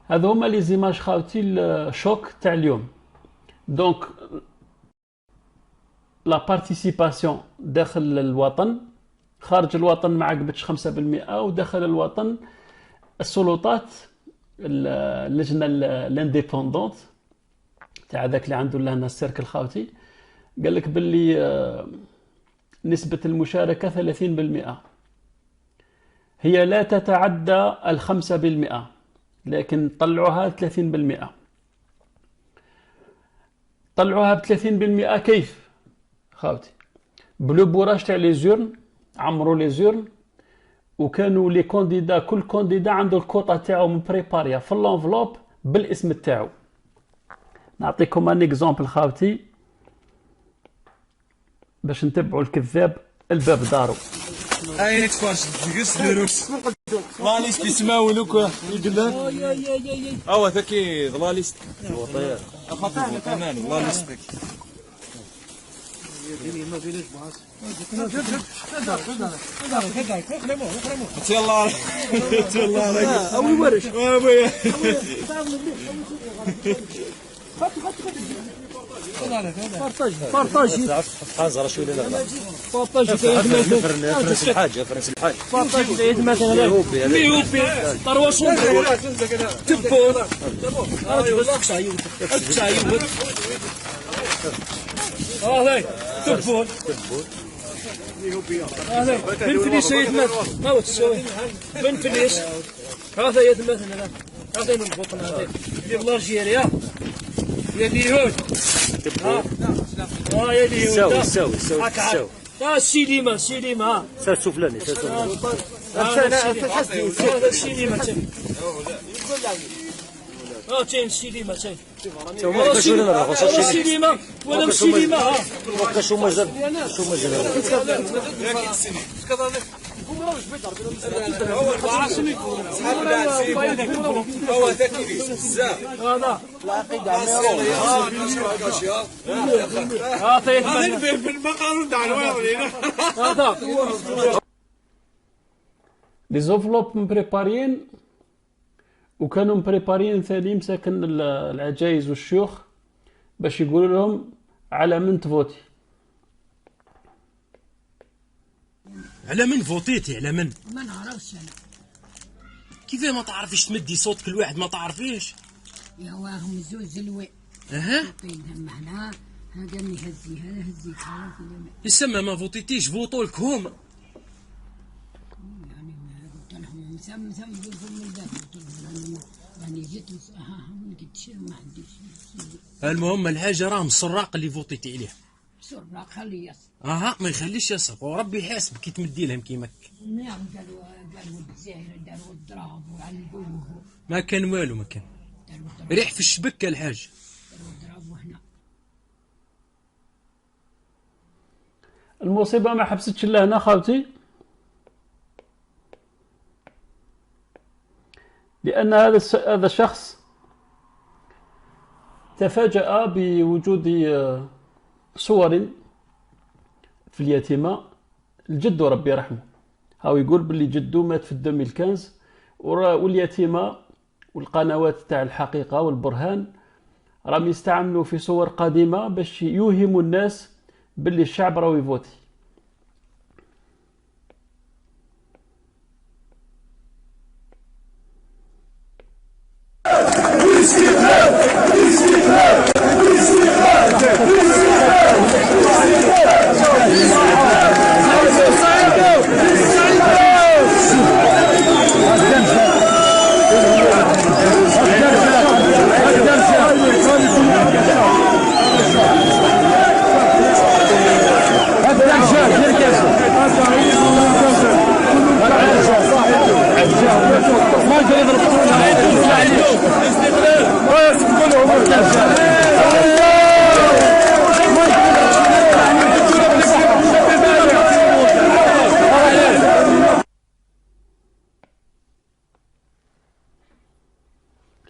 هذو هما لي زيماج خاوتي الشوك تاع اليوم. دونك لا بارتيسيباسيون داخل الوطن، خارج الوطن ما عقبتش 5%، وداخل الوطن السلطات اللجنه الانديبوندونت تاع ذاك اللي عنده لهنا السيركل خاوتي قال لك باللي نسبة المشاركة 30%، هي لا تتعدى 5%، لكن طلعوها 30%. طلعوها ب 30% كيف خاوتي؟ بلو بوراج تاع لي زورن، عمروا لي زورن وكانوا لي كونديدا، كل كونديدا عنده الكوطه تاعو مبريباريا في اللونفلوب بالاسم تاعو. نعطيكم ان اكزومبل خاوتي باش نتبعوا الكذاب الباب دارو. اين تفاش تقص دروس ضلاليست يسمعوا لك يقول اه ذكي ضلاليست خطير كمان ضلاليست يلا يلا او يورش بارطاجي حاجه شويه لا بارطاجي فرنس الحاج بارطاجي مثلا ميوبي طروشون تبون تبون هذا بنفليس يتمثل ما هو تسوي بنفليس هذا يتمثل هذا من البطن هذا ديال الجيريا يا اليهود يا اليهود سوي سيليما سوفلاني هذا سيليما تين سيليما تين سيليما ولا سيليما شو مازال هو ذكي بزاف هذا لي زوفلوب مبريباريين، وكانوا مبريباريين ثاني مساكن العجايز والشيوخ باش يقولوا لهم على من تفوتي. على من فوتيتي؟ على من؟ ما نعرفش انا. كيف ما تعرفيش تمدي صوتك الواحد ما تعرفيش؟ يا واهم زوز الوي. طيب هنا هذا اللي هزي هذا هزي يسمى ما فوتيتيش فوتوا لك هما. يعني قلت لهم مسام يقول لهم الباب قلت لهم يعني جيت ما قلتش ما عنديش. المهم الحاجه راهم السراق اللي فوتيتي عليه. سراق خليه يصرف. ما يخليش يصرف وربي يحاسبك كي تمدي لهم كيماك. نعم قالوا الجزائر داروا الضراب وعلقوه. ما كان والو ما كان. ريح في الشبكه الحاج. داروا الضراب وهنا. المصيبه ما حبستش الا هنا خاوتي، لان هذا الشخص تفاجأ بوجود صور في اليتيمة الجد ربي يرحمه. هاو يقول باللي جدو مات في 2015، واليتيمة والقنوات تاع الحقيقة والبرهان راهم يستعملوا في صور قديمة باش يوهموا الناس باللي الشعب راهو يفوتي.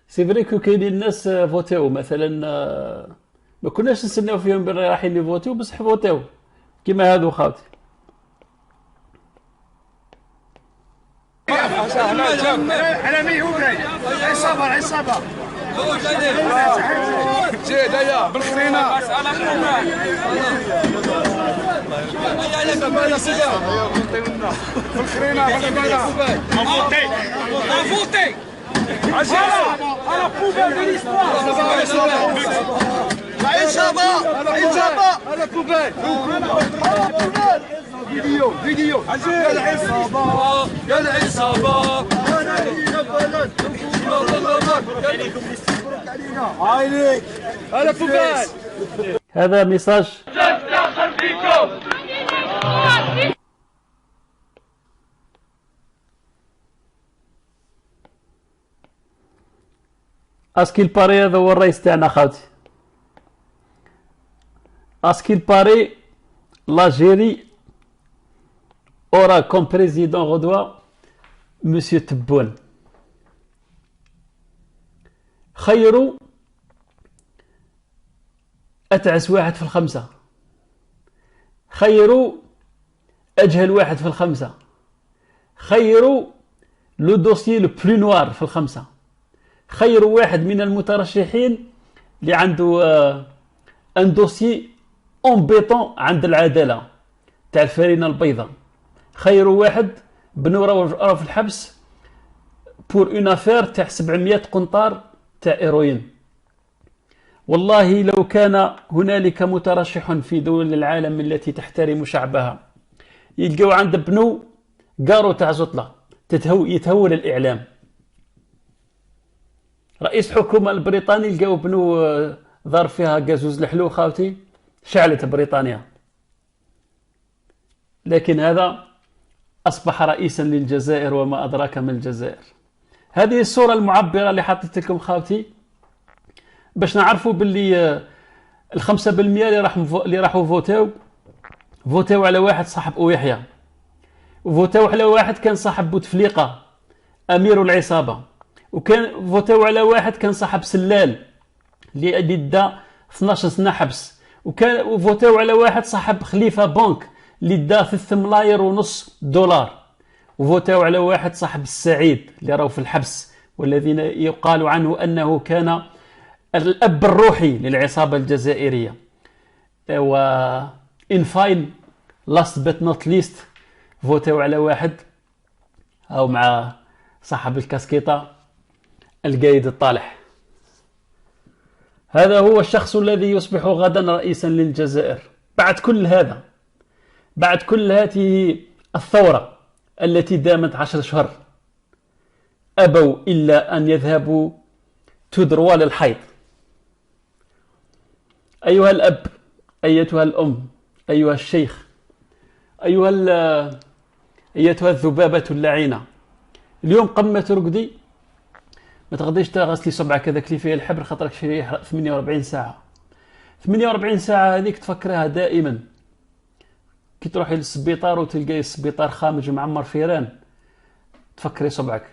سي فري كو كاينين الناس فوتاو مثلا ما كناش نستناو فيهم باللي رايحين يفوتيو بصح فوتاو كيما هادو خاوتي. على ميهوبي عصابة جيد هيا بالخرينة فيديو يا العصابة هذا ميساج اسكيل باري. هذا هو الرئيس تاعنا خاوتي. اسكيل باري لاجيري اورا كوم بريزيدون غدوة مسيو تبون. خيروا أتعس واحد في الخمسة، خيروا أجهل واحد في الخمسة، خيروا لو دوسيي لو بلو نوار في الخمسة، خيروا واحد من المترشحين اللي عنده ان دوسيي امبيطون عند العدالة تاع الفرينة البيضاء، خيروا واحد بنو راه في الحبس بور اون افير تاع 700 قنطار تاع ايروين. والله لو كان هنالك مترشح في دول العالم التي تحترم شعبها يلقوا عند بنو قارو تاع زطلة يتهول الإعلام. رئيس الحكومة البريطاني لقاو بنو ضار فيها قازوز الحلو خاوتي شعلت بريطانيا. لكن هذا أصبح رئيسا للجزائر وما أدراك ما الجزائر. هذه الصورة المعبرة اللي حطيت لكم خاوتي باش نعرفوا باللي ال5% اللي راحوا فوتاو على واحد صاحب أويحيى، وفوتاو على واحد كان صاحب بوتفليقة أمير العصابة، وكان فوتاو على واحد كان صاحب سلال اللي دا 12 سنة حبس، وكان فوتاو على واحد صاحب خليفة بنك اللي دا 3 ملاير ونص دولار، وفوتاو على واحد صاحب السعيد اللي راهو في الحبس والذين يقال عنه أنه كان الأب الروحي للعصابة الجزائرية. و in fine last but not least فوتاو على واحد أو مع صاحب الكاسكيطة القايد الطالح. هذا هو الشخص الذي يصبح غدا رئيسا للجزائر بعد كل هذا، بعد كل هذه الثورة التي دامت 10 أشهر. أبوا إلا أن يذهبوا تدروا للحيض. أيها الأب، أيتها الأم، أيها الشيخ، أيتها الذبابة اللعينة، اليوم قبل ما ترقدي ما تغديش تغسلي صبعك هذاك اللي فيه الحبر خاطرك شريه 48 ساعة. 48 ساعة هذيك تفكرها دائما كي تروحي للسبيطار وتلقاي السبيطار خامج معمر فيران تفكري صبعك.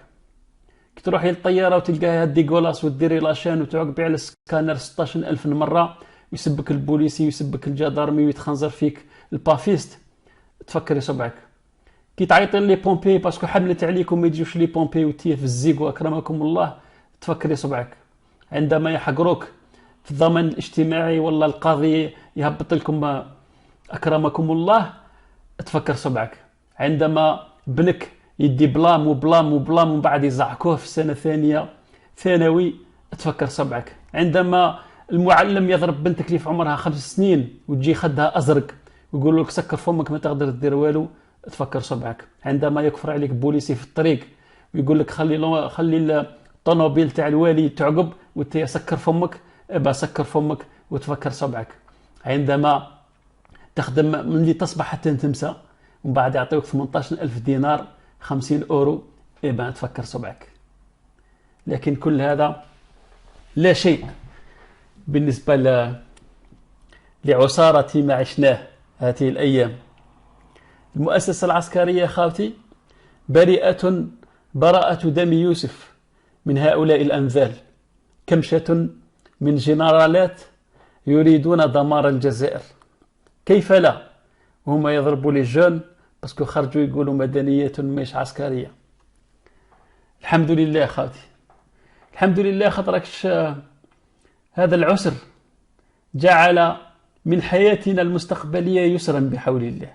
كي تروحي للطيارة وتلقاها ديغولاس وديري لاشان وتعقبي على السكانر 16,000 مرة ويسبك البوليسي ويسبك الجدارمي ويتخنزر فيك البافيست تفكري صبعك. كي تعيطي لي بومبي باسكو حملت عليكم ما يجيوش لي بومبي وتيه في الزيق واكرمكم الله تفكري صبعك. عندما يحقروك في الضمان الاجتماعي والله القاضي يهبط لكم اكرمكم الله تفكر صبعك. عندما بنك يدي بلام وبلام وبلام ومن بعد يزعكوه في السنة الثانية ثانوي تفكر صبعك. عندما المعلم يضرب بنتك اللي في عمرها 5 سنين وتجي خدها أزرق ويقول لك سكر فمك ما تقدر تدير والو تفكر صبعك. عندما يكفر عليك بوليسي في الطريق ويقول لك خلي الطوموبيل تاع الوالي تعقب وانت سكر فمك ابا سكر فمك وتفكر صبعك. عندما تخدم من اللي تصبح حتى تمسى ومن بعد يعطيوك 18,000 دينار 50 أورو ابا تفكر صبعك. لكن كل هذا لا شيء بالنسبة لعصارة ما عشناه هذه الأيام. المؤسسة العسكرية خاوتي بريئة براءة دم يوسف من هؤلاء الأنذال، كمشة من جنرالات يريدون دمار الجزائر. كيف لا؟ وهم يضربوا لي جون باسكو خرجوا يقولوا مدنية مش عسكرية. الحمد لله خاوتي، الحمد لله، خاطرك هذا العسر جعل من حياتنا المستقبلية يسرا بحول الله.